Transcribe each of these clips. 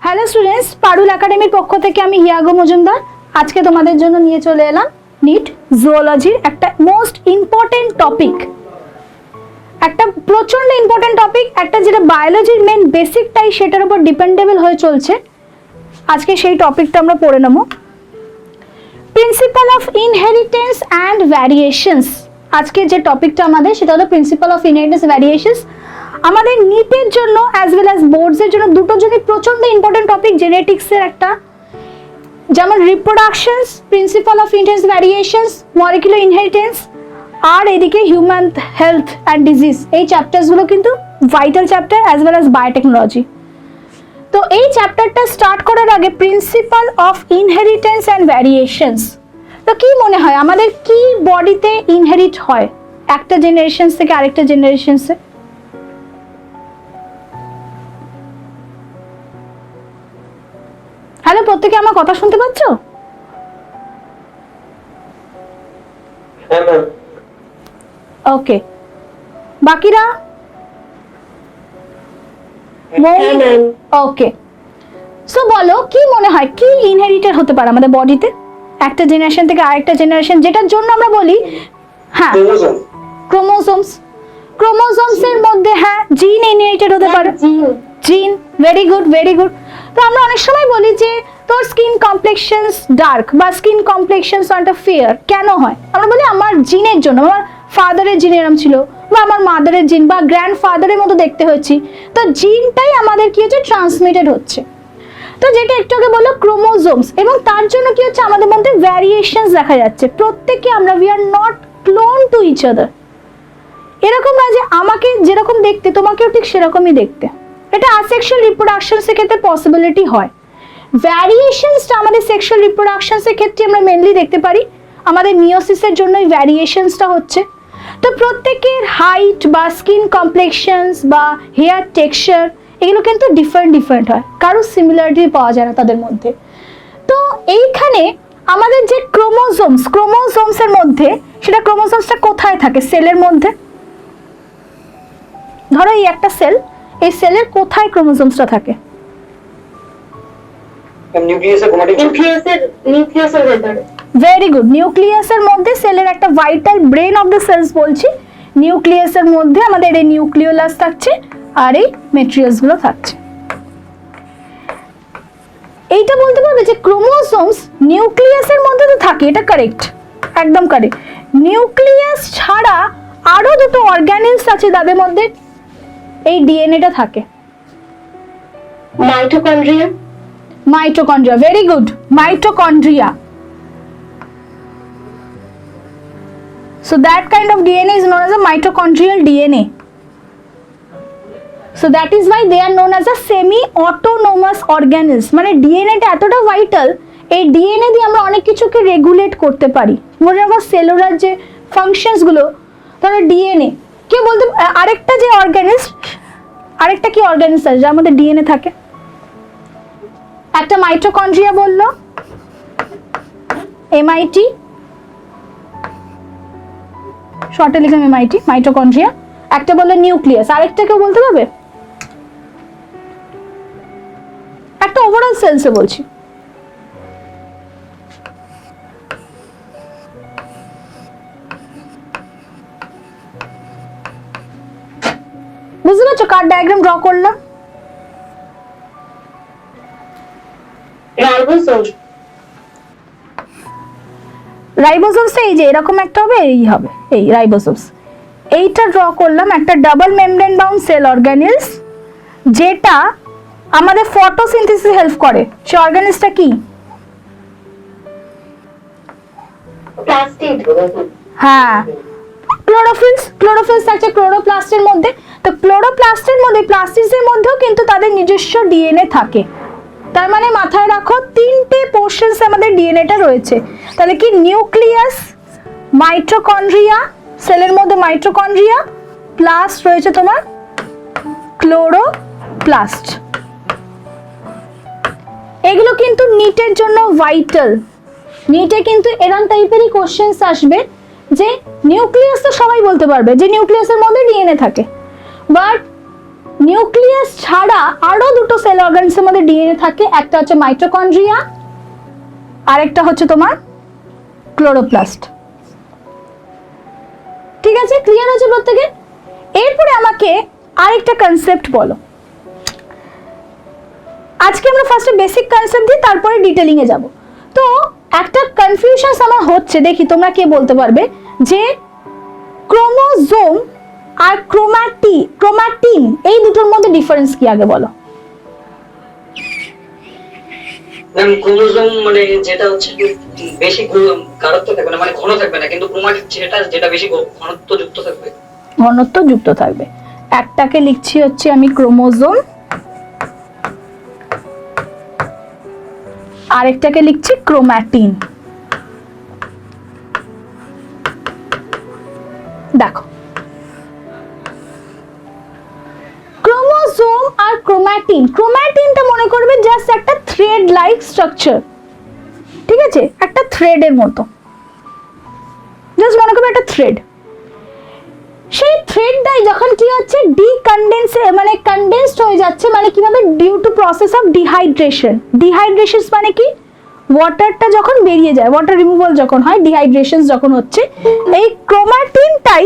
Hello students, পারুল একাডেমির পক্ষ থেকে আমি হিয়াগো মজুমদার আজকে তোমাদের জন্য নিয়ে চলে এলাম নিট জুওলজির একটা মোস্ট ইম্পর্টেন্ট টপিক, একটা প্রচন্ড ইম্পর্টেন্ট টপিক, একটা যেটা বায়োলজির মেন বেসিকটাই সেটার উপর ডিপেন্ডেবল হয়ে চলছে। আজকে সেই টপিকটা আমরা পড়ে নেব, principal of inheritance and variations. আজকে যে টপিকটা আমাদের সেটা হলো প্রিন্সিপাল অফ ইনহেরিটেন্স ভ্যারিয়েশনস। আমাদের নিটের জন্য অ্যাজ ওয়েল অ্যাজ বোর্ডসের জন্য দুটোর জন্য প্রচন্ড ইম্পর্টেন্ট টপিক। জেনেটিক্সের একটা যেমন reproductions, principle of inheritance variations, molecular inheritance, আর এদিকে হিউম্যান হেলথ অ্যান্ড ডিজিজ। এই চ্যাপ্টারসগুলো কিন্তু vital chapter as well as biotechnology. তো এই চ্যাপ্টারটা স্টার্ট করার আগে principle of inheritance and variations, তো কি মনে হয় আমাদের কি বডিতে ইনহেরিট হয় একটা জেনারেশন থেকে আরেকটা জেনারেশনসে? হ্যালো, প্রত্যেকে আমার কথা শুনতে পাচ্ছ? ওকে, বাকিরা? ওকে, সো বলো কি মনে হয় কি ইনহেরিটেড হতে পারে আমাদের বডিতে একটা জেনারেশন থেকে আরেকটা জেনারেশন, যেটার জন্য আমরা বলি হ্যাঁ ক্রোমোসোমস। ক্রোমোসোমস এর মধ্যে হ্যাঁ জিন ইনহেরিটেড হতে পারে। জিন, ভেরি গুড ভেরি গুড। তো আমরা অনেক সময় বলি যে তোর স্কিন কমপ্লেক্সনস ডার্ক বা স্কিন কমপ্লেক্সনস অনটা ফেয়ার কেন হয়? আমরা বলি আমার জিনের জন্য, আমার ফাদারের জিন এরম ছিল বা আমার মাদারের জিন বা গ্র্যান্ডফাদারের মতো দেখতে হয়েছি। তো জিনটাই আমাদের কি হচ্ছে ট্রান্সমিটেড হচ্ছে। তো যেটা একটু আগে বললো ক্রোমোসোমস, এবং তার জন্য কি হচ্ছে আমাদের মধ্যে ভ্যারিয়েশনস দেখা যাচ্ছে। প্রত্যেকে আমরা we are not clone to each other. এরকম না যে আমাকে যেরকম দেখতে তোমাকেও ঠিক সেরকমই দেখতে। এটা আসেক্সুয়াল রিপ্রোডাকশনসের ক্ষেত্রে পসিবিলিটি হয়। ভ্যারিয়েশনসটা আমাদের সেক্সুয়াল রিপ্রোডাকশনসের ক্ষেত্রে আমরা মেনলি দেখতে পারি। আমাদের মিওসিসের জন্য এই ভ্যারিয়েশনসটা হচ্ছে। তো প্রত্যেকের হাইট বা স্কিন কমপ্লেক্সনস বা হেয়ার টেক্সচার এগুলো কিন্তু ডিফারেন্ট হয়, কারো সিমিলারিটি পাওয়া যায় না তাদের মধ্যে। তো এইখানে আমাদের যে ক্রোমোসোমসের মধ্যে, সেটা ক্রোমোসোমসটা কোথায় থাকে? সেলের মধ্যে। ধরো এই একটা সেল, এই সেলের কোথায় ক্রোমোসোমসটা থাকে? ভেরি গুড, নিউক্লিয়াসের মধ্যে। সেলের একটা vital brain of the cells বলছি, নিউক্লিয়াসের মধ্যে আমাদের এই নিউক্লিওলাস থাকছে আর এই মেট্রিয়ালস গুলো থাকছে। এইটা বলতে পারবে যে ক্রোমোসোমস নিউক্লিয়াসের মধ্যে তো থাকে, এটা কারেক্ট, একদম কারেক্ট। নিউক্লিয়াস ছাড়া আরো দুটো অর্গানেলস আছে তাদের মধ্যে এই ডিএনএটা থাকে। Mitochondria, very good, mitochondria. So that kind of DNA is known as a mitochondrial DNA. So that is why they are known as a semi-autonomous organelles. মানে ডিএনএটা এতটা ভাইটাল, এই ডিএনএ দিয়ে আমরা অনেক কিছুকে রেগুলেট করতে পারি। মনে রাখো সেলুলার যে ফাংশনস গুলো, তাহলে ডিএনএ কেউ বলতে আরেকটা যে অর্গানেলস, আরেকটা কি অর্গানেলস আছে যার মধ্যে ডিএনএ থাকে? একটা মাইটোকন্ড্রিয়া বললো, এমআইটি, শর্টে লিখলাম এমআইটি, মাইটোকন্ড্রিয়া। একটা বললো নিউক্লিয়াস, আরেকটা কেউ বলতে পারবে? একটা ওভারঅল সেলসে বলছি। বুঝতে পারছো কার ডায়াগ্রাম ড্র করলাম? রাইবোসোমস এই যে এরকম একটা হবে, এই হবে এই রাইবোসোমস। এইটা ড্র করলাম একটা double membrane bound cell organelles, যেটা আমাদের ফটোসিনথেসিসে হেল্প করে। সে অর্গানেলসটা কি? হ্যাঁ, ক্লোরোফিলস থাকছে ক্লোরোপ্লাস্টের মধ্যে। তো ক্লোরোপ্লাস্টের মধ্যে, প্লাস্টিডের মধ্যেও কিন্তু তাদের নিজস্ব ডিএনএ থাকে। তার মানে মাথায় রাখো তিনটে পোর্শনস আমাদের ডিএনএটা রয়েছে। তাহলে কি নিউক্লিয়াস, মাইটোকন্ড্রিয়া, সেলের মধ্যে মাইটোকন্ড্রিয়া, প্লাস রয়েছে তোমার ক্লোরোপ্লাস্ট। এগুলো কিন্তু নিটের জন্য ভাইটাল। নিটে কিন্তু এরকম টাইপেরই কোশ্চেন্স আসবে যে নিউক্লিয়াস তো সবাই বলতে পারবে যে নিউক্লিয়াসের মধ্যে ডিএনএ থাকে, বাট নিউক্লিয়াস ছাড়া আরো দুটো সেল অর্গানসের মধ্যে ডিএনএ থাকে, একটা হচ্ছে মাইটোকন্ড্রিয়া, আরেকটা হচ্ছে তোমার ক্লোরোপ্লাস্ট। ঠিক আছে, ক্লিয়ার আছে প্রত্যেকে? এরপরে আমাকে আরেকটা কনসেপ্ট বলো। আজকে আমরা ফার্স্টে বেসিক কনসেপ্ট দিই, তারপরে ডিটেলিং এ যাব। তো একটা কনফিউশন আমার হচ্ছে, দেখি তোমরা কে বলতে পারবে, যে ক্রোমোজোম আর ক্রোমাটিন এই দুটোর মধ্যে ডিফারেন্স কি, আগে বলো। ম্যাম ক্রোমোজোম মানে যেটা হচ্ছে বেশি গাঢ়ত্ব থাকবে না, মানে ঘন থাকবে না, কিন্তু ক্রোমাটিন যেটা বেশি ঘনত্ব যুক্ত থাকবে। ঘনত্ব যুক্ত থাকবে। একটাকে লিখছি হচ্ছে আমি ক্রোমোজোম, আরেকটাকে লিখছি ক্রোমাটিন। দেখো, ক্রোমোজোম আর ক্রোমাটিনটা মনে করবে জাস্ট একটা থ্রেড লাইক স্ট্রাকচার, ঠিক আছে, একটা থ্রেডের মতো, জাস্ট মনে করবে একটা থ্রেড। সেই থ্রেডটাই যখন কি হচ্ছে কন্ডেন্সড হয়ে যাচ্ছে, মানে কিভাবে, due to process of dehydration মানে কি, ওয়াটারটা যখন বেরিয়ে যায়, ওয়াটার রিমুভাল যখন হয়, ডিহাইড্রেশন যখন হচ্ছে, এই ক্রোমাটিনটাই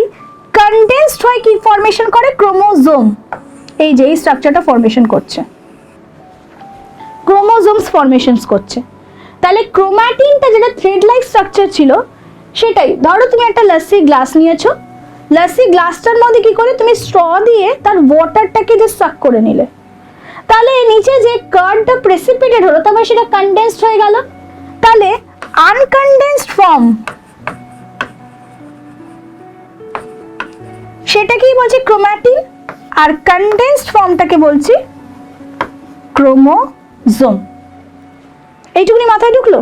কন্ডেন্সড হয়ে কি ফরমেশন করে, ক্রোমোজোম। এই যে এই স্ট্রাকচারটা ফরমেশন করছে, ক্রোমোজোমস ফরমেশনস করছে। তাহলে ক্রোমাটিনটা যেটা থ্রেড লাইক স্ট্রাকচার ছিল, সেটাই ধরো তুমি একটা লস্যি গ্লাস নিয়েছো, লস্যি গ্লাসটার মধ্যে কি করে তুমি স্ট্র দিয়ে তার ওয়াটারটাকে যে সাক করে নিলে, তাহলে এই নিচে যে কার্ডটা প্রেসিপিটেট হলো, তারপরে সেটা কনডেন্সড হয়ে গেল। তাহলে আনকনডেন্সড ফর্ম সেটাকেই বলছি ক্রোমাটিন, আর কনডেন্সড ফর্মটাকে বলছি ক্রোমোজোম। এইটুকুনি মাথায় ঢুকলো?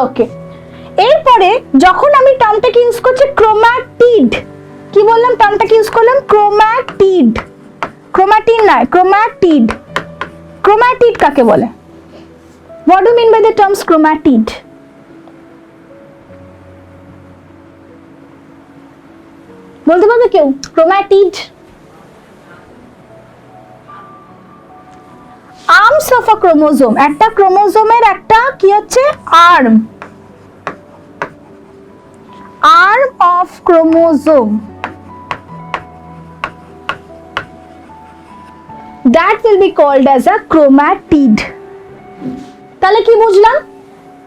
ওকে। এরপরে যখন আমি টার্মটাকে ইউজ করছি ক্রোমাটিড, কি বললাম, টার্মটাকে ইউজ করলাম ক্রোমাটিড, ক্রোমাটিন নয়, ক্রোমাটিড। ক্রোমাটিড কাকে বলে? What do you mean by the terms chromatid? বলতে পারবে কেউ chromatid? Arms of a chromosome, একটা ক্রোমোজোমের একটা কি হচ্ছে arm, arm of chromosome, that will be called as a chromatid. তাহলে কি বুঝলাম?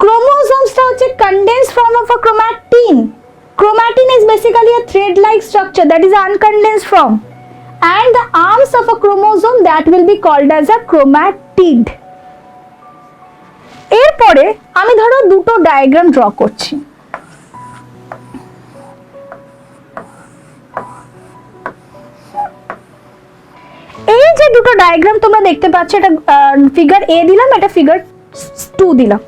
ক্রোমোজোমসটা হচ্ছে condensed form of a chromatin. Chromatin is basically a thread-like structure, that is an uncondensed form, and the arms of a chromosome, that will be called as a chromatid. এরপরে আমি ধরো দুটো diagram draw করছি। এই যে দুটো diagram তোমরা দেখতে পাচ্ছ, এটা ফিগার এ দিলাম, এটা ফিগার 2 দিলাম।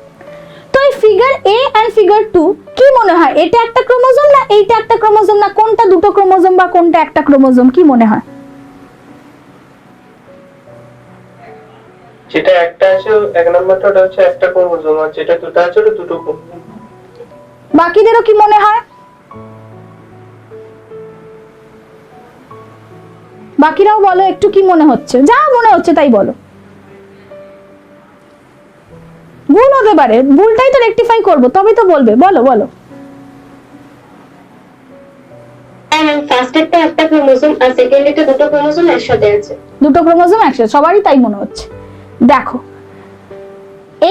তো এই ফিগার এ এন্ড ফিগার 2 কি মনে হয়, এটা একটা ক্রোমোজোম না এইটা একটা ক্রোমোজোম, না কোনটা দুটো ক্রোমোজোম বা কোনটা একটা ক্রোমোজোম, কি মনে হয়? যেটা একটা আছে এক নাম্বারটা, ওটা হচ্ছে একটা ক্রোমোজোম, আর যেটা দুটো আছে ওটা দুটো ক্রোমোজোম। বাকিদেরও কি মনে হয়? বাকিরাও বলো একটু, কি মনে হচ্ছে? যা মনে হচ্ছে তাই বলো। ভুল হতে পারে, ভুলটাই তো রেকটিফাই করব, তবেই তো বলবে। বলো বলো। ফার্স্টেরটা একটা ক্রোমোজোম আর সেকেন্ডেরটা দুটো ক্রোমোজোম একসাথে আছে। দুটো ক্রোমোজোম একসাথে, সবারই তাই মনে হচ্ছে। দেখো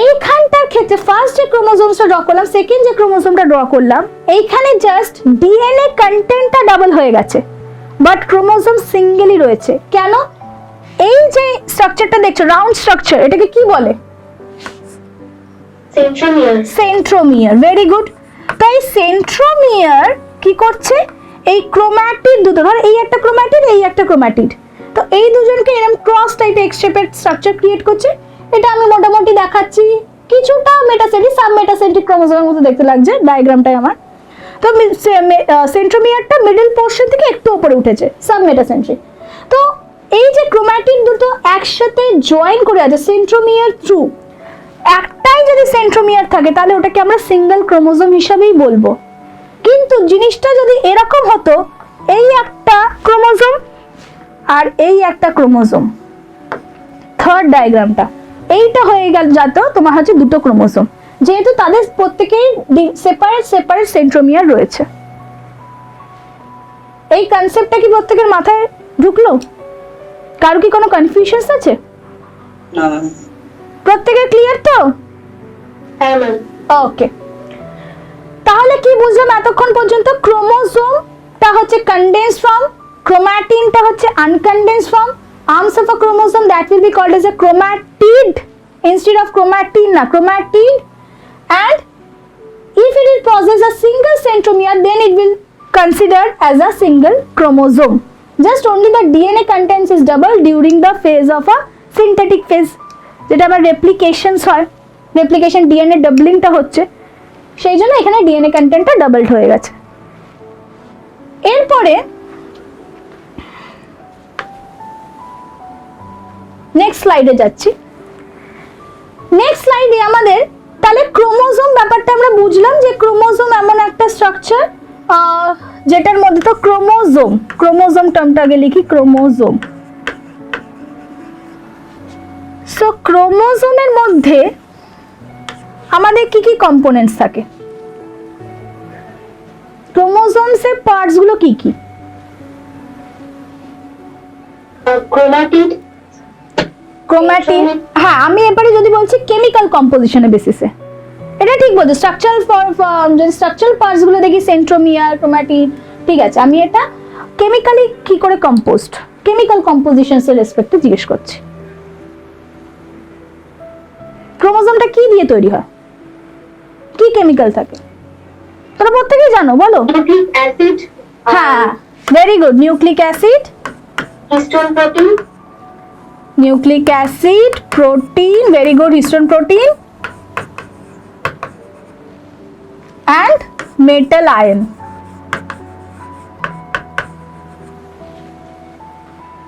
এইখানটার ক্ষেত্রে ফার্স্ট যে ক্রোমোজোমটা ড্র করলাম, সেকেন্ড যে ক্রোমোজোমটা ড্র করলাম, এইখানে জাস্ট ডিএনএ কন্টেন্টটা ডাবল হয়ে গেছে, বাট ক্রোমোজোম সিঙ্গেলই রয়েছে। কেন? এই যে স্ট্রাকচারটা দেখছো, রাউন্ড স্ট্রাকচার, এটাকে কি বলে? সেন্ট্রোমিয়ার। Centromere, very good. তাই সেন্ট্রোমিয়ার কি করছে, এই ক্রোম্যাটিড দুটো, ধর এই একটা ক্রোম্যাটিড, এই একটা ক্রোম্যাটিড, তো এই দুজনকে এরকম ক্রস টাইপ এক্স শেপের স্ট্রাকচার ক্রিয়েট করছে। এটা আমি মোটামুটি দেখাচ্ছি, কিছুটা মেটাসেন্ট্রিক সাব মেটাসেন্ট্রিক ক্রোমোজোমের মতো দেখতে লাগছে ডায়াগ্রামটাই আমার। তো সেন্ট্রোমিয়ারটা মিডল পোর্শন থেকে একটু উপরে উঠেছে, সাব মেটাসেন্ট্রিক। তো এই যে ক্রোম্যাটিড দুটো একসাথে জয়েন করে আছে সেন্ট্রোমিয়ার থ্রু, একটাই যদি সেন্ট্রোমিয়ার থাকে তাহলে ওটাকে আমরা সিঙ্গেল ক্রোমোজোম হিসাবেই বলবো। কিন্তু জিনিসটা যদি এরকম হতো এই একটা ক্রোমোজোম আর এই একটা ক্রোমোজোম, থার্ড ডায়াগ্রামটা এইটা হয়ে গেল যাতে তোমার হচ্ছে দুটো ক্রোমোজোম, যেহেতু তাদের প্রত্যেকেই সেপারেট সেপারেট সেন্ট্রোমিয়ার রয়েছে। এই কনসেপ্টটা কি প্রত্যেকের মাথায় ঢুকলো? কারো কি কোনো কনফিউশনস আছে? না ম্যাম। প্রত্যেকের ক্লিয়ার তো? হ্যাঁ ম্যাম। ওকে, তাহলে কি বুঝলাম এতক্ষণ পর্যন্ত? ক্রোমোজোমটা হচ্ছে কনডেন্সড ফর্ম, ক্রোমাটিনটা হচ্ছে আনকনডেন্সড form, arms of a chromosome that will be called as a chromatid instead of chromatin na chromatid, and if it is possess a single centromere then it will considered as a single chromosome. Just only the DNA contents is double during the phase of a synthetic phase, যেটা আবার রেপ্লিকেশনস হয়, replication DNA ডাবলিংটা হচ্ছে, সেই জন্য এখানে DNA কন্টেন্টটা doubled হয়ে গেছে। এরপরে নেক্সট স্লাইডে যাচ্ছি। নেক্সট স্লাইডে আমাদের তাহলে ক্রোমোজোম ব্যাপারটা আমরা বুঝলাম যে ক্রোমোজোম এমন একটা স্ট্রাকচার যেটার মধ্যে তো ক্রোমোজোম, ক্রোমোজোম টার্মটা আগে লিখি, ক্রোমোজোম। সো ক্রোমোজোমের মধ্যে আমাদের কি কি কম্পোনেন্টস থাকে? ক্রোমোজোমসের পার্টস গুলো কি কি? ক্রোমাটিড, ক্রোমাটিন, হ্যাঁ আমি এবারে যদি বলছি কেমিক্যাল কম্পোজিশনের বেসিসে, এটা ঠিক বলছো। স্ট্রাকচারাল যদি স্ট্রাকচারাল পার্টস গুলো দেখি সেন্ট্রোমিয়ার, ক্রোমাটিন, ঠিক আছে, আমি এটা কেমিক্যালি কি করে কম্পোজড, কেমিক্যাল কম্পোজিশনস এর রেসপেক্টে জিজ্ঞেস করছি। ক্রোমোজোমটা কি দিয়ে তৈরি হয়, কি কেমিক্যাল থাকে তোমরা প্রত্যেকেই জানো, বলো। নিউক্লিক অ্যাসিড, হ্যাঁ very good, nucleic acid, histone protein, nucleic acid, protein, very good, histone protein, and metal ion.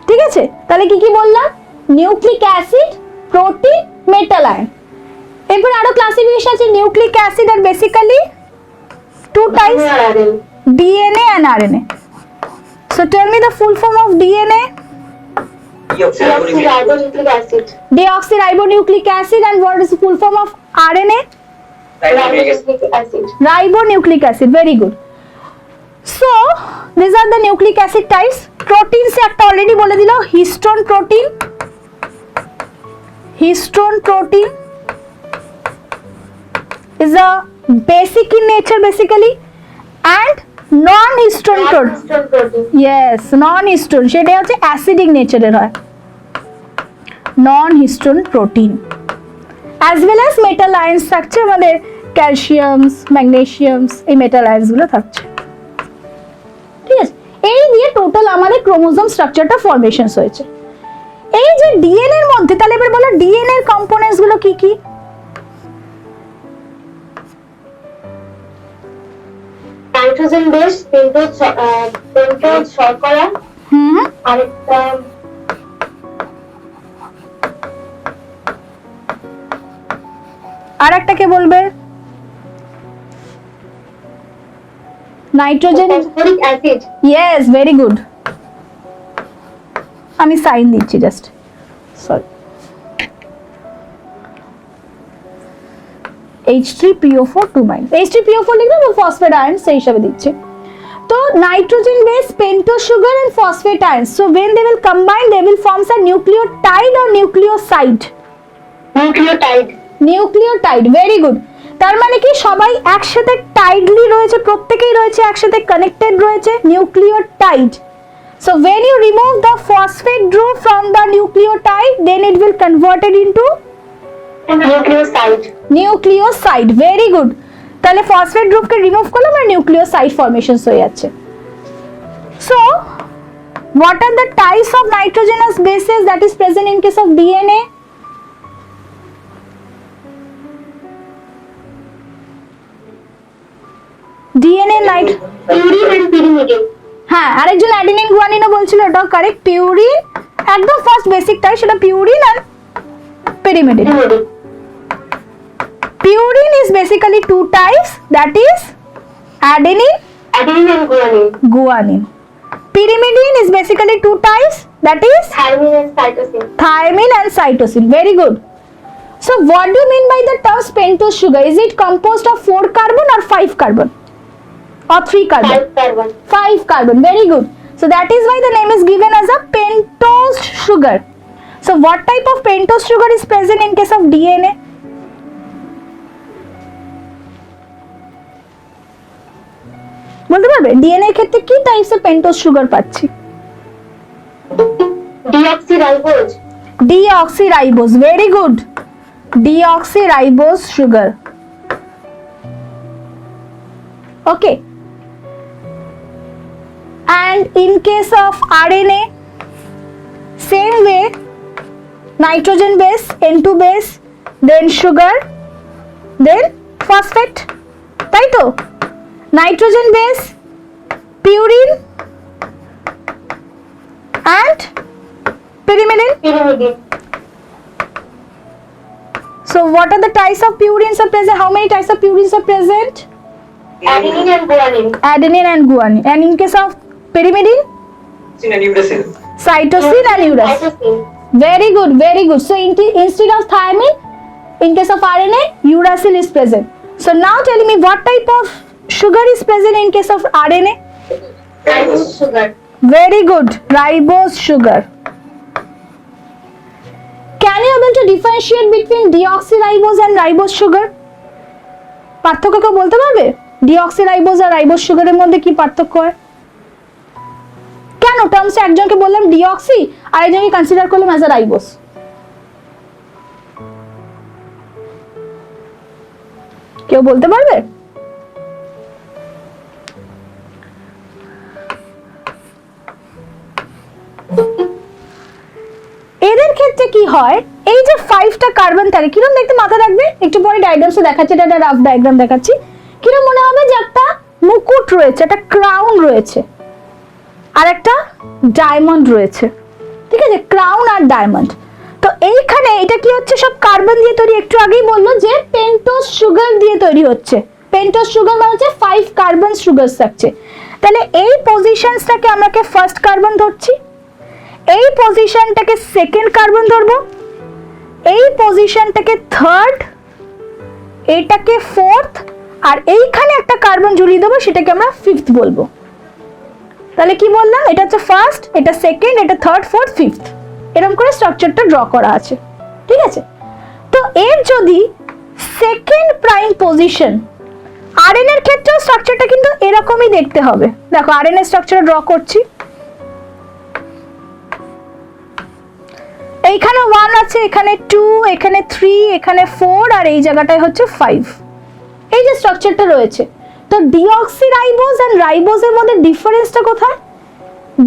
ঠিক আছে, তাহলে কি কি বললাম? Nucleic acid, protein, metal ion. এরপর আরো ক্লাসিফিকেশন আছে। Nucleic acid R basically two types, DNA and RNA. So tell me the full form of DNA. deoxyribonucleic acid, Deoxyribonucleic acid, and what is the full form of RNA? ribonucleic acid. Ribonucleic acid, very good. So these are the nucleic acid types. Protein se ekta already bole dilo, histone protein. Histone protein is a basic in nature basically, and non-histone protein. Histone protein, Yes, non-histone সেটা হচ্ছে acidic নেচারের হয়, non-histone protein. As well as metal ions থাকছে, আমাদের ক্যালসিয়ামস, ম্যাগনেসিয়ামস, এই metal ions গুলো থাকছে। ঠিক আছে, এই দিয়ে টোটাল আমাদের ক্রোমোজোম স্ট্রাকচারটা ফরমেশনস হয়েছে। এই যে ডিএনএ এর মধ্যে, তাহলে এবার বলো ডিএনএ এর কম্পোনেন্টস গুলো কি কি? নাইট্রোজেন বেস, পেন্টোজ শর্করা, আরেকটা আর একটা কে বলবে? Nitrogen, phosphoric acid. Yes very good, আমি সাইন দিচ্ছি জাস্ট, সরি, H3PO4 2 H3PO4 লিখলে আমি ফসফেট আয়ন সেই হিসাবে দিচ্ছি। তো nitrogen base, pentose sugar and phosphate ions, so when they will combine they will forms a nucleotide or nucleoside. Nucleotide, nucleotide, very good. তার মানে কি সবাই একসাথে টাইডলি রয়েছে, প্রত্যেকেই রয়েছে একসাথে কানেক্টেড রয়েছে, nucleotide. So when you remove the phosphate group from the nucleotide then it will converted into nucleoside, nucleoside, very good. তাহলে ফসফেট গ্রুপকে রিমুভ করলাম আর নিউক্লিওসাইড ফরমেশনস হয়ে যাচ্ছে। So what are the types of nitrogenous bases that is present in case of DNA? DNA নাইট, purine and pyrimidine. হ্যাঁ আরেকজন adenine গুয়ানিনও বলছিল, এটাও কারেক্ট, পিউরিন একদম ফার্স্ট বেসিকটাই সেটা পিউরিন আর pyrimidine. Purine is basically two types, that is adenine, adenine and guanine. guanine. Pyrimidine is basically two types, that is Thymine and cytosine. thymine and cytosine. Very good. So what do you mean by the term pentose sugar? Is it composed of 4 carbon or 5 carbon or 3 carbon? 5 carbon. 5 carbon. Very good. So that is why the name is given as a pentose sugar. So what type of pentose sugar is present in case of DNA? বলতে পারবে DNA এর ক্ষেত্রে কি types of pentose sugar পাচ্ছি? Deoxyribose. Deoxyribose. Very good. Deoxyribose sugar. Okay. And in case of RNA, same way, nitrogen base, N2 base, then sugar, then phosphate. তাই তো? Nitrogen base, purine, and pyrimidine. Pyrimidine. So what are the types of purines are present? How many types of purines are present? Adenine and guanine. Adenine and guanine. And in case of pyrimidine, and uracil. cytosine and uracil. Cytosine. Very good, very good. So instead of thymine, in case of RNA, uracil is present. So now tell me what type of sugar is present in case of RNA? Ribose sugar. Very good, ribose sugar. Can you able to differentiate between deoxyribose and ribose sugar? পার্থক্য কেউ বলতে পারবে? Deoxyribose আর ribose সুগারের মধ্যে কি পার্থক্য হয়? কেন টার্মসে একজনকে বললাম ডিঅক্সি আর একজনকে কনসিডার করলাম অ্যাজ আ রাইবোজ? কেউ বলতে পারবে? এদের ক্ষেত্রে কি হয়, এই যে 5টা কার্বন থাকে কিরকম দেখতে মাথা রাখবে, একটু পরে ডায়াগ্রামসে দেখাচ্ছি, এটা একটা রাফ ডায়াগ্রাম দেখাচ্ছি। কিরকম মনে হবে যে একটা মুকুট রয়েছে, একটা ক্রাউন রয়েছে আর একটা ডায়মন্ড রয়েছে, ঠিক আছে, ক্রাউন আর ডায়মন্ড। তো এইখানে এটা কি হচ্ছে, সব কার্বন দিয়ে তৈরি। একটু আগেই বললো যে পেন্টোজ সুগার দিয়ে তৈরি হচ্ছে। পেন্টোজ সুগার মানে হচ্ছে 5 কার্বন সুগার থাকছে। তাহলে এই পজিশনসটাকে আমরা ফার্স্ট কার্বন ধরছি, এই পজিশনটাকে সেকেন্ড কার্বন ধরবো, এই পজিশনটাকে থার্ড, এটাকে ফোর্থ, আর এইখানে একটা কার্বন জুড়িয়ে দেবো, সেটাকে আমরা ফিফথ বলবো। তাহলে কি বললাম, এটা হচ্ছে ফার্স্ট, এটা সেকেন্ড, এটা থার্ড, ফোর্থ, ফিফথ, এরকম করে স্ট্রাকচারটা ড্র করা আছে, ঠিক আছে। তো এর যদি সেকেন্ড প্রাইম পজিশন, আরএনএ এর ক্ষেত্রে স্ট্রাকচারটা কিন্তু এরকমই দেখতে হবে। দেখো আরএনএ স্ট্রাকচার ড্র করছি, এইখানে 1 আছে, এখানে 2, এখানে 3, এখানে 4, আর এই জায়গাটায় হচ্ছে 5। এই যে স্ট্রাকচারটা রয়েছে, তো ডিঅক্সিরাইবোজ এন্ড রাইবোজের মধ্যে ডিফারেন্সটা কোথায়?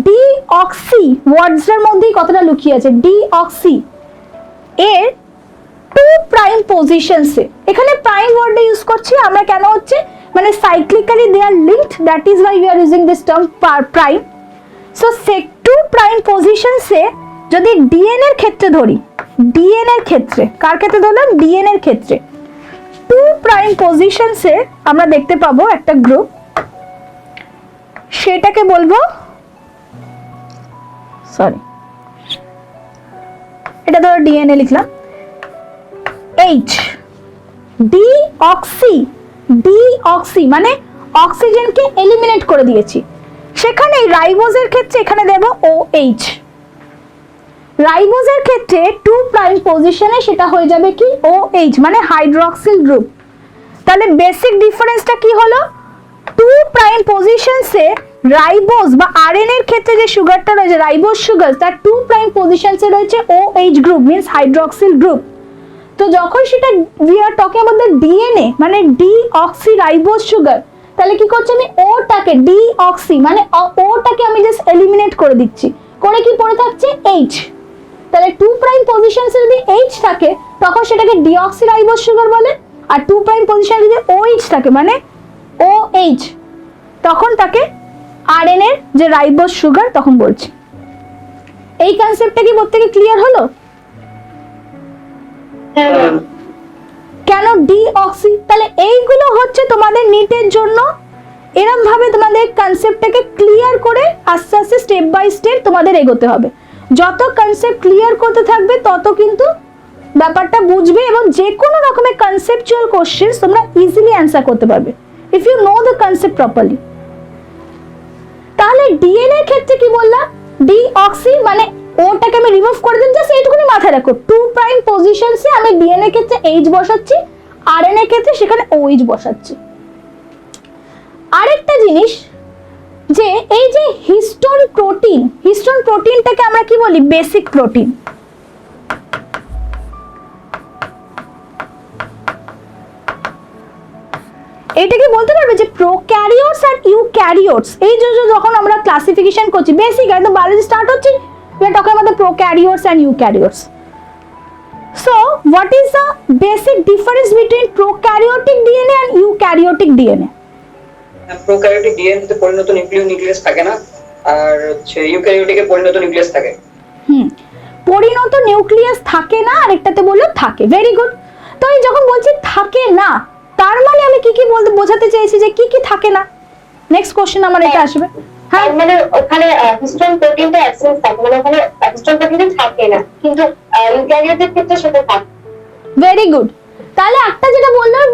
ডিঅক্সি ওয়ার্ডসের মধ্যেই কথাটা লুকিয়ে আছে। ডিঅক্সি এর 2 প্রাইম পজিশনসে, এখানে প্রাইম ওয়ার্ডটা ইউজ করছি আমরা, কেন হচ্ছে মানে cyclically they are linked, that is why we are using this term prime. So 2 prime পজিশনসে যদি ডিএনএ এর ক্ষেত্রে ধরি, ডিএনএ এর ক্ষেত্রে, কার ক্ষেত্রে ধরলাম, ডিএনএ এর ক্ষেত্রে 2 প্রাইম পজিশনসে আমরা দেখতে পাবো একটা গ্রুপ, সেটাকে বলবো, সরি এটা ধরো ডিএনএ লিখলাম, এইচ, ডিঅক্সি, ডিঅক্সি মানে অক্সিজেনকে এলিমিনেট করে দিয়েছি। সেখানে রাইবোজের ক্ষেত্রে এখানে দেব OH, রাইবোজের ক্ষেত্রে 2 প্রাইম পজিশনে সেটা হয়ে যাবে কি OH মানে হাইড্রক্সিল গ্রুপ। তাহলে বেসিক ডিফারেন্সটা কি হলো, 2 প্রাইম পজিশনসে রাইবোজ বা আরএনএ এর ক্ষেত্রে যে সুগারটা রয়েছে রাইবোজ সুগার, তার 2 প্রাইম পজিশনসে রয়েছে OH group means hydroxyl group. তো যখন সেটা we are talking about the DNA মানে ডিঅক্সিরাইবোজ সুগার, তাহলে কি করছি আমি ওটাকে ডিঅক্সি মানে ওটাকে আমি জাস্ট এলিমিনেট করে দিচ্ছি, করে কি পড়ে থাকছে H। তাহলে 2 প্রাইম পজিশনসে যদি H থাকে তখন সেটাকে ডিঅক্সিরাইবোজ সুগার বলে, আর 2 প্রাইম পজিশনে যদি OH থাকে মানে OH, তখন তাকে আরএনএ এর যে রাইবোজ সুগার তখন বলছি। এই কনসেপ্টটা কি প্রত্যেকে ক্লিয়ার হলো? কেন ডিঅক্সি? তাহলে এইগুলো হচ্ছে তোমাদের নিটের জন্য এরম ভাবে তোমাদের কনসেপ্টটাকে ক্লিয়ার করে আস্তে আস্তে স্টেপ বাই স্টেপ তোমাদের এগোতে হবে। যত কনসেপ্ট ক্লিয়ার করতে থাকবে তত কিন্তু ব্যাপারটা বুঝবে এবং যে কোনো রকমের কনসেপচুয়াল কোশ্চেন তোমরা ইজিলি অ্যান্সার করতে পারবে if you know the concept properly. তাহলে ডিএনএ এর ক্ষেত্রে কি বললাম, ডিঅক্সি মানে ওটাকে আমি রিমুভ করে দিন, জাস্ট এইটুকুনি মাথায় রাখো 2 প্রাইম পজিশনসে আমি ডিএনএ এর ক্ষেত্রে এইচ বসাচ্ছি, আরএনএ এর ক্ষেত্রে সেখানে ওএইচ বসাচ্ছি। আরেকটা জিনিস যে এই যে হিস্টোন প্রোটিনটাকে আমরা কি বলি, বেসিক প্রোটিন। এটাকে বলতে পারবে যে প্রোক্যারিওটস আর ইউক্যারিওটস, এই যে যখন আমরা ক্লাসিফিকেশন করছি বেসিক একদম বায়োলজি স্টার্ট হচ্ছে, we are talking about the prokaryotes and eukaryotes. So what is the basic difference between prokaryotic DNA and eukaryotic DNA? Prokaryotic DNA তে পরিণত নিউক্লিয়াস থাকে না, আর হচ্ছে ইউক্যারিওটিকে পরিণত নিউক্লিয়াস থাকে। পরিণত নিউক্লিয়াস থাকে না, আরেকটাতে বললো থাকে। Very good. তো এই যখন বলছি থাকে না, তার মানে আমি কি কি বলতে বোঝাতে চাইছি যে কি কি থাকে না। নেক্সট কোশ্চেন আমার এটা আসবে। হ্যাঁ মানে ওখানে হিস্টোন প্রোটিনটা অ্যাবসেন্স থাকে, মানে ওখানে হিস্টোন প্রোটিনটা থাকে না, কিন্তু ইউক্যারিওটের ক্ষেত্রে সেটা থাকে। Very good. তাহলে একটা যেটা বললাম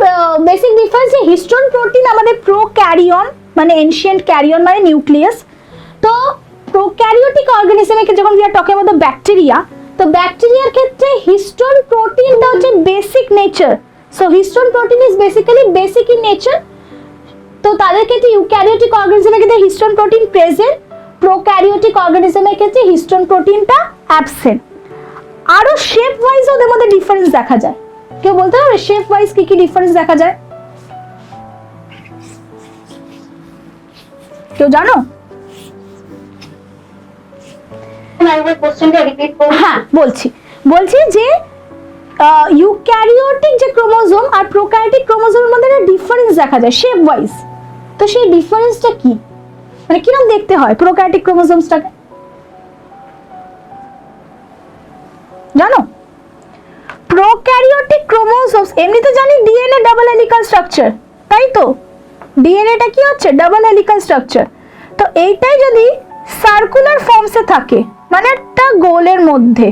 বেসিক ডিফারেন্স, যে হিস্টোন প্রোটিন আমাদের প্রোক্যারিয়ন মানে এনশিয়েন্ট ক্যারিয়ন মানে নিউক্লিয়াস। তো প্রোক্যারিওটিক অর্গানিজমে যখন we are talking about the bacteria, তো ব্যাকটেরিয়ার ক্ষেত্রে হিস্টোন প্রোটিনটা হচ্ছে basic nature. So histone protein is basically basic in nature. তো তাদের ক্ষেত্রে ইউক্যারিওটিক অর্গানিজমের ক্ষেত্রে হিস্টোন প্রোটিন প্রেজেন্ট, প্রোক্যারিওটিক অর্গানিজমের ক্ষেত্রে হিস্টোন প্রোটিনটা অ্যাবসেন্ট। আরো শেপ ওয়াইজ ওদের মধ্যে ডিফারেন্স দেখা যায়। কেউ বলতে পারবে শেপ ওয়াইজ কি কি ডিফারেন্স দেখা যায়? কেউ জানো? কোশ্চেনটা রিপিট করুন। হ্যাঁ বলছি যে ইউক্যারিওটিক যে ক্রোমোজোম আর প্রোক্যারিওটিক ক্রোমোজোমের মধ্যে একটা ডিফারেন্স দেখা যায় শেপ ওয়াইজ। তো সেই ডিফারেন্সটা কি, মানে কিরকম দেখতে হয় প্রোক্যারিওটিক ক্রোমোজোমসটাকে জানো? প্রোক্যারিওটিক ক্রোমোজোমস এমনিতে জানি ডিএনএ ডাবল হেলিকাল স্ট্রাকচার, তাই তো? ডিএনএটা কি হচ্ছে ডাবল হেলিকাল স্ট্রাকচার। তো এইটাই যদি সার্কুলার ফর্মসে থাকে মানে একটা গোলের মধ্যে,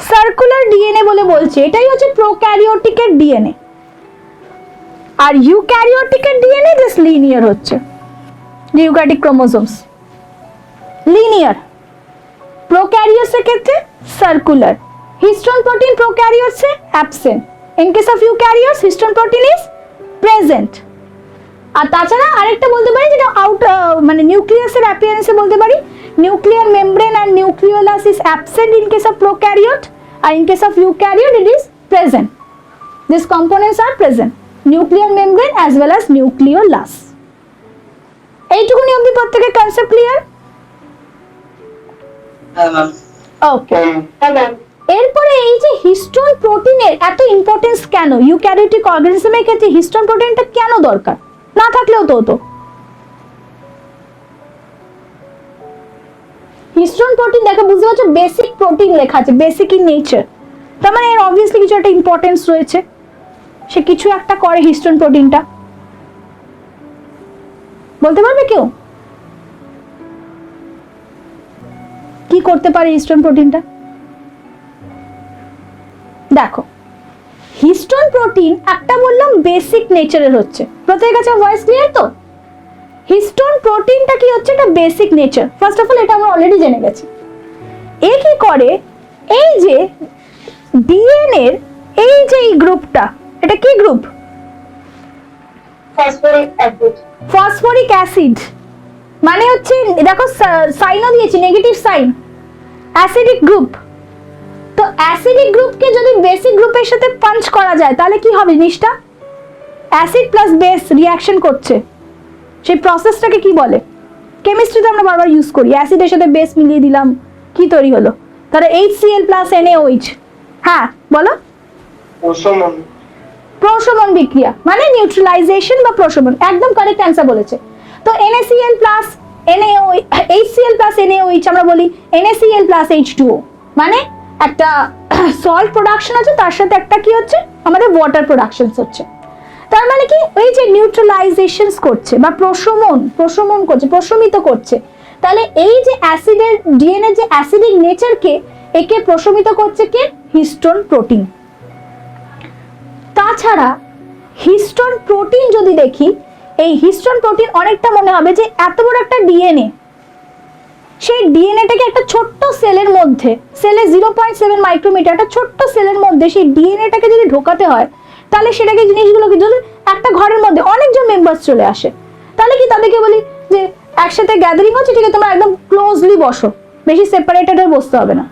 সার্কুলার ডিএনএ বলে বলছে, এটাই হচ্ছে প্রোক্যারিওটিকের ডিএনএ। আর ইউক্যারিওটিকের ডিএনএ জাস্ট লিনিয়ার হচ্ছে। ইউক্যারিওটিক ক্রোমোজোমস লিনিয়ার, প্রোক্যারিওটসের ক্ষেত্রে সার্কুলার। হিস্টোন প্রোটিন প্রোক্যারিওটসে absent, in case of eukaryotes histone protein is present. আর তাছাড়া আরেকটা বলতে পারি যেটা মানে নিউক্লিয়াসের অ্যাপিয়ারেন্সে বলতে পারি, nuclear membrane and nucleolus is absent in case of prokaryote, and in case of eukaryote it is present. These components are present, nuclear membrane as well as nucleolus. এইটুকুনি অবধি প্রত্যেকের কনসেপ্ট ক্লিয়ার? হ্যাঁ ম্যাম। ওকে। হ্যাঁ ma'am. এরপরে এই যে histone প্রোটিনের এত ইম্পর্টেন্স কেন, ইউক্যারিওটিক অর্গানিজমের ক্ষেত্রে হিস্টোন প্রোটিনটা কেন দরকার, না থাকলেও তো হতো। হিস্টোন প্রোটিন দেখো বুঝতে পারছো বেসিক প্রোটিন লেখা আছে, বেসিক ইন নেচার, তার মানে এর অবভিয়াসলি কিছু একটা ইম্পর্টেন্স রয়েছে, সে কিছু একটা করে হিস্টোন প্রোটিনটা। বলতে পারবে কেউ কি করতে পারে হিস্টোন প্রোটিনটা? দেখো হিস্টোন প্রোটিন একটা বললাম বেসিক নেচারের হচ্ছে, প্রত্যেকের কাছে ভয়েস ক্লিয়ার তো? হিস্টোন প্রোটিনটা কি হচ্ছে, এটা basic nature. First of all এটা আমরা অলরেডি জেনে গেছি। এ কি করে, এই যে ডিএনএ এর এই যে এই গ্রুপটা, এটা কি group? Phosphoric acid. Phosphoric acid মানে হচ্ছে দেখো সাইনও দিয়েছি নেগেটিভ সাইন, অ্যাসিডিক গ্রুপ। তো অ্যাসিডিক গ্রুপকে যদি বেসিক গ্রুপের সাথে পাঞ্চ করা যায় তাহলে কি হবে জিনিসটা? অ্যাসিড প্লাস বেস রিঅ্যাকশন করছে, সেই প্রসেসটাকে কি বলে? কেমিস্ট্রিতে আমরা বারবার ইউজ করি, অ্যাসিডের সাথে বেস মিলিয়ে দিলাম, কি তৈরি হলো? তাহলে HCl প্লাস NaOH। হ্যাঁ বলো। প্রশমন। প্রশমন বিক্রিয়া মানে নিউট্রালাইজেশন বা প্রশমন, একদম কারেক্ট অ্যান্সার বলেছে। তো NaCl plus NaOH, HCl plus NaOH আমরা বলি NaCl প্লাস H2O, মানে একটা সল্ট প্রোডাকশন হচ্ছে, তার সাথে একটা কি হচ্ছে আমাদের ওয়াটার প্রোডাকশন হচ্ছে। তার মানে কি ওই যে নিউট্রালাইজেশন করছে বা প্রশমন করছে, প্রশমিত করছে, তাহলে এই যে অ্যাসিডের ডিএনএ যে অ্যাসিডিক নেচারকে একে প্রশমিত করছে কে? Histone protein. তাছাড়া হিস্টোন প্রোটিন যদি দেখি, এই হিস্টোন প্রোটিন অনেকটা মনে হবে যে এত বড় একটা ডিএনএ, সেই ডিএনএটাকে একটা ছোট্ট সেলের মধ্যে, সেলে 0.7 মাইক্রোমিটার একটা ছোট্ট সেলের মধ্যে সেই ডিএনএটাকে যদি ঢোকাতে হয়, তাহলে সেটাকে জিনিসগুলোকে যদি একটা ঘরের মধ্যে অনেকজন মেম্বার্স চলে আসে, তাহলে কি তাদেরকে বলি যে একসাথে গ্যাদারিং হচ্ছে, ঠিক আছে তোমরা একদম ক্লোজলি বসো, বেশি সেপারেটেড হয়ে বসতে হবে না।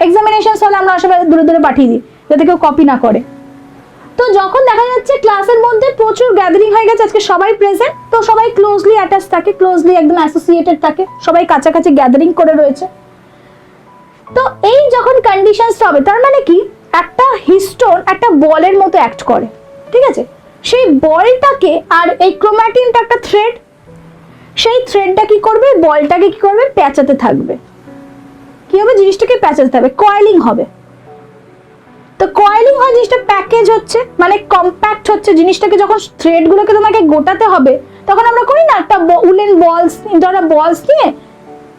এক্সামিনেশন হলে আমরা সবাই দূরে দূরে পাঠিয়ে দিই যাতে কেউ কপি না করে। তো যখন দেখা যাচ্ছে ক্লাসের মধ্যে প্রচুর গ্যাদারিং হয়ে গেছে, আজকে সবাই প্রেজেন্ট, তো সবাই ক্লোজলি অ্যাটাচ থাকে, ক্লোজলি একদম অ্যাসোসিয়েটেড থাকে, সবাই কাছাকাছি গ্যাদারিং করে রয়েছে। তো এই যখন কন্ডিশনসটা হবে, তার মানে কি একটা হিস্টোন একটা বলের মতো অ্যাক্ট করে, ঠিক আছে? সেই বলটাকে, আর এই ক্রোমাটিনটা একটা থ্রেড, সেই থ্রেডটা কি করবে? বলটাকে কি করবে? প্যাঁচাতে থাকবে। কি হবে? জিনিসটাকে প্যাঁচাতে থাকবে, কয়েলিং হবে। তো কয়েলিং হয়, জিনিসটা প্যাকেজ হচ্ছে, মানে কম্প্যাক্ট হচ্ছে। জিনিসটাকে যখন থ্রেডগুলোকে তোমাকে গোটাতে হবে, তখন আমরা করি না একটা উলেন বলস, ধরো বলস নিয়ে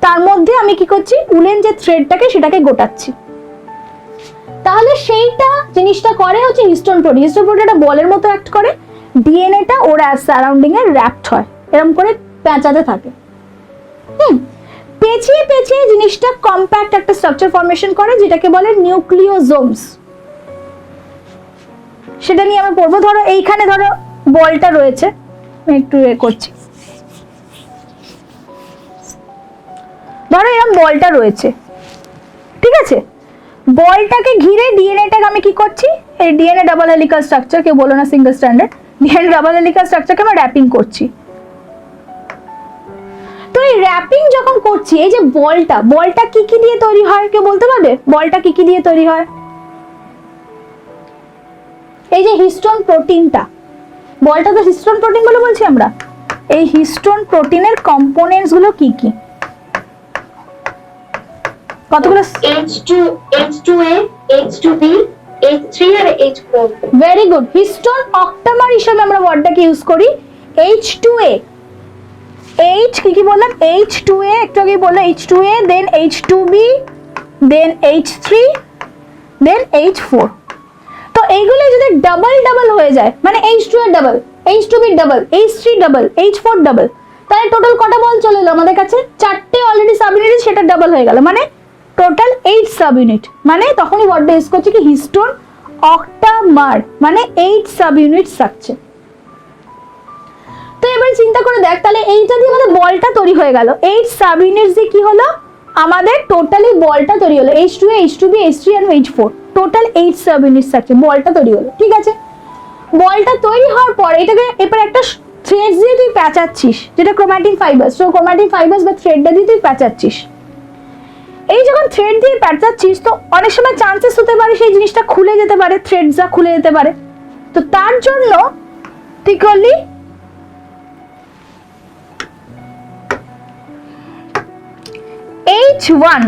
তার মধ্যে আমি কি করছি? উলেন যে থ্রেডটাকে সেটাকে গোটাচ্ছি। তাহলে সেইটা জিনিসটা করে হচ্ছে হিস্টোন প্রোটিন। হিস্টোন প্রোটিন একটা বলের মতো অ্যাক্ট করে, ডিএনএটা ওর সারাউন্ডিং এ র্যাপড হয়, এরকম করে পেঁচাতে থাকে। পেঁচিয়ে পেঁচিয়ে জিনিসটা কম্প্যাক্ট একটা স্ট্রাকচার ফর্মেশন করে, যেটাকে বলে নিউক্লিওজোমস। সেটা নিয়ে আমরা পড়বো। ধরো এইখানে ধরো বলটা রয়েছে, আমি একটু করছি, ধরো এরকম বলটা রয়েছে, ঠিক আছে? বলটাকে ঘিরে ডিএনএটাকে আমি কি করছি? এই ডিএনএ ডাবল হেলিকাল স্ট্রাকচার, কেউ বলো না single stranded, DNA double helical স্ট্রাকচারকে আমরা র্যাপিং করছি। তো এই র্যাপিং যখন করছি, এই যে বলটা কি কি দিয়ে তৈরি হয়, কেউ বলতে পারবে বলটা কি কি দিয়ে তৈরি হয়? এই যে হিস্টোন প্রোটিনটা, বলটা তো হিস্টোন প্রোটিন বলে বলছি আমরা। এই হিস্টোন প্রোটিনের কম্পোনেন্টস গুলো কি কি? কতগুলো? H2A, H2B, H3 আর H4। Very good. হিস্টোন অক্টামার হিসেবে আমরা ওয়ার্ডটাকে ইউজ করি। H2A, H কি বললাম? H2A, একটু আগে বললাম H2A, দেন H2B, দেন H3, দেন H4। তো এইগুলো যদি ডাবল হয়ে যায়, মানে H2A double, H2B double, H3 double, H4 double, তাহলে টোটাল কটা বল চলে এলো আমাদের কাছে? 4টে অলরেডি সাব ইউনিট, সেটা ডাবল হয়ে গেল, মানে টোটাল 8 সাব ইউনিট। মানে তখনই ওয়ার্ডটা ইউজ করছে কি হিস্টোন অক্টামার, মানে 8 সাব ইউনিট স্ট্রাকচার। তো এবার চিন্তা করে দেখ, তাহলে এইটা দিয়ে আমাদের বলটা তৈরি হয়ে গেল, 8 সাব ইউনিট দিয়ে কি হলো আমাদের? টোটালি বলটা তৈরি হলো, H2A, H2B, H3 আর H4, total 8 sub unit structure, বলটা তৈরি হলো, ঠিক আছে? বলটা তৈরি হওয়ার পর এটাকে এবার একটা থ্রেড দিয়ে তুই প্যাঁচাচ্ছিস, যেটা ক্রোমাটিন ফাইবারস। তো ক্রোমাটিন ফাইবারস বা থ্রেডটা দিয়ে তুই প্যাঁচাচ্ছিস। এই যখন থ্রেড দিয়ে প্যাঁচাচ্ছিস, তো অনেক সময় চান্সেস হতে পারে সেই জিনিসটা খুলে যেতে পারে, থ্রেডটা খুলে যেতে পারে। তো তার জন্য তুই করলি H1